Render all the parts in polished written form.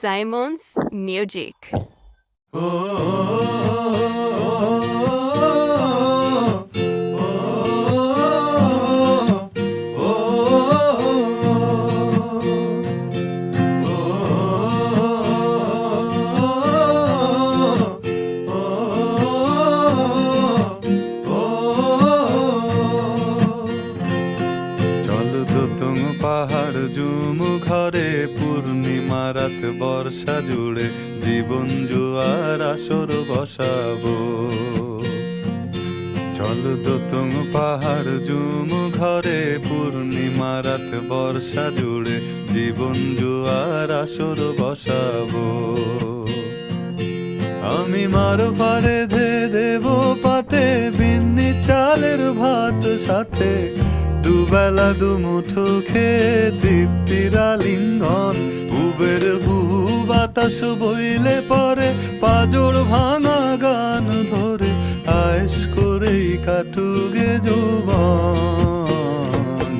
Simon's Music. পাহাড় জুমু ঘরে পূর্ণিমা রাত বর্ষা জুড়ে জীবন জুয়ার আসর বসাবো। চল দোতং পাহাড় জুমু ঘরে পূর্ণিমা রাত বর্ষা জুড়ে জীবন জুয়ার আসর বসাবো। আমি মার পারে ধে দেব পাতে বিন্নি চালের ভাত সাথে দুবেলা দুমুঠো খেয়ে তৃপ্তির আলিঙ্গন। উবের হুহু বাতাস বইলে পরে পাজর ভাঙা গান ধরে আয়েশ করেই কাটুগে যৌবন।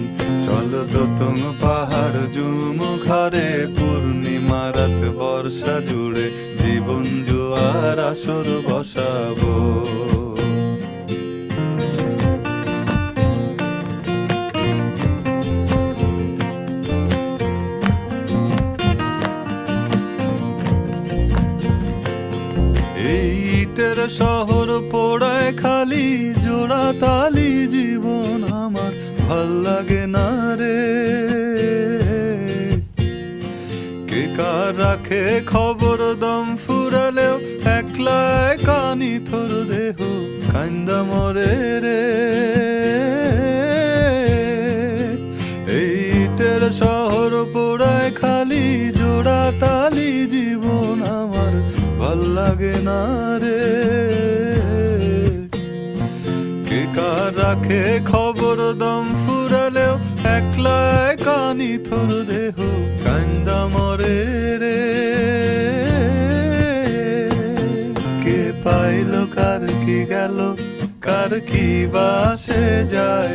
চল দোতং পাহাড় জুমু ঘরে পূর্ণিমা রাত বর্ষা জুড়ে জীবন জুয়ার আসর বসাবো। ইটের শহর পোড়ায় খালি জোড়া তালি জীবন আমার ভাল লাগে না রে। কে কার রাখে খবর দম ফুরালেও একলা কানি থর দেহ কান্দা মরে রে। ইটের শহর পোড়ায় খালি জোড়া তালি জীবন আমার ভাল লাগে না রে। কে কার রাখে খবর দম ফুরালেও একলা কানি থর দেহ কান্দা মরে রে। কে পাইল কার কি গেল কার কি বাসে যায়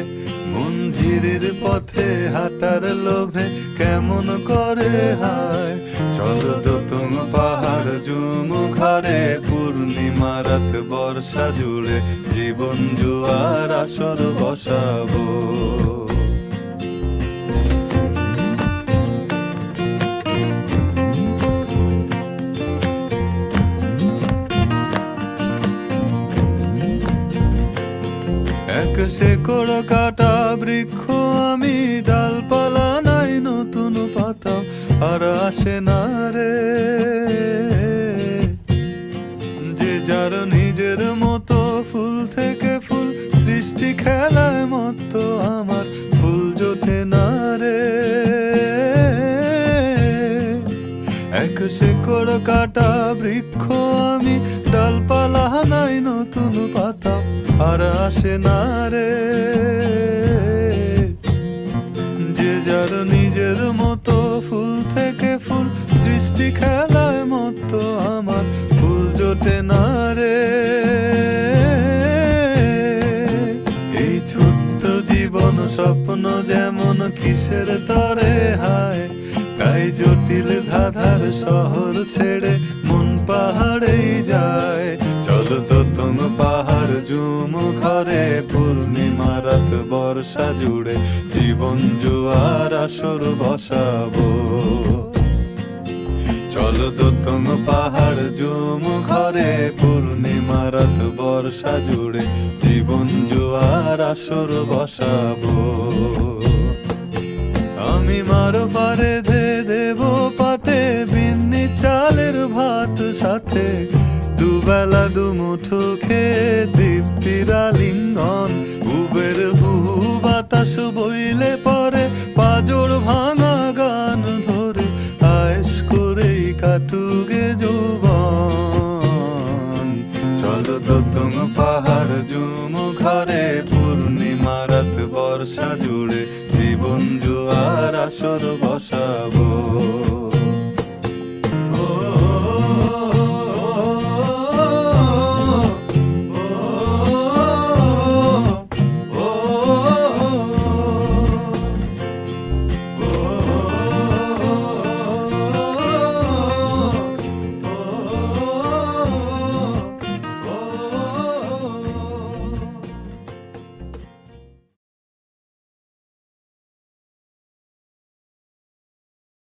মঞ্জিরের পথে হাঁটার লোভে কেমন করে হায়। চল দোতং পাহাড় জুমু ঘরে পূর্ণিমা রাত বর্ষা জুড়ে জীবন জুয়ার আসর বসাবো। এক শেকড় কাটা বৃক্ষ আমি, ডালপালা নাই নতুন পাতা আর আসে না রে। যে যার নিজের মতো ফুল থেকে ফুল সৃষ্টি খেলায় মতো আমার ফুল জোটে না রে। এক শেকড় কাটা বৃক্ষ আমি, ডালপালা নাই নতুন পাতা আর আসে না রে। যে যার নিজের মতো ফুল থেকে ফুল সৃষ্টি খেলায় মতো আমার ফুল জোটে না রে। এই ছোট্ট জীবন স্বপ্ন যেমন কিসের তরে হায়, তাই জটিল ধাঁধার শহর ছেড়ে মন পাহাড়েই যায়। চল দোতং পাহাড় জুমু ঘরে পূর্ণিমা রাত বর্ষা জুড়ে জীবন জুয়ার আসর বসাবো। চল দোতং পাহাড় জুমু ঘরে পূর্ণিমা রাত বর্ষা জুড়ে জীবন জুয়ার আসর বসাবো। আমি মার পারে ধে দেব পাতে বিন্নি চালের ভাত সাথে দুবেলা দুমুঠো খেয়ে তৃপ্তির আলিঙ্গন। উবের হুহু বাতাস বইলে পরে পাজর ভাঙা গান ধরে আয়েশ করেই কাটুগে যৌবন। চল দোতং পাহাড় জুমু ঘরে পূর্ণিমা রাত বর্ষা জুড়ে জীবন জুয়ার আসর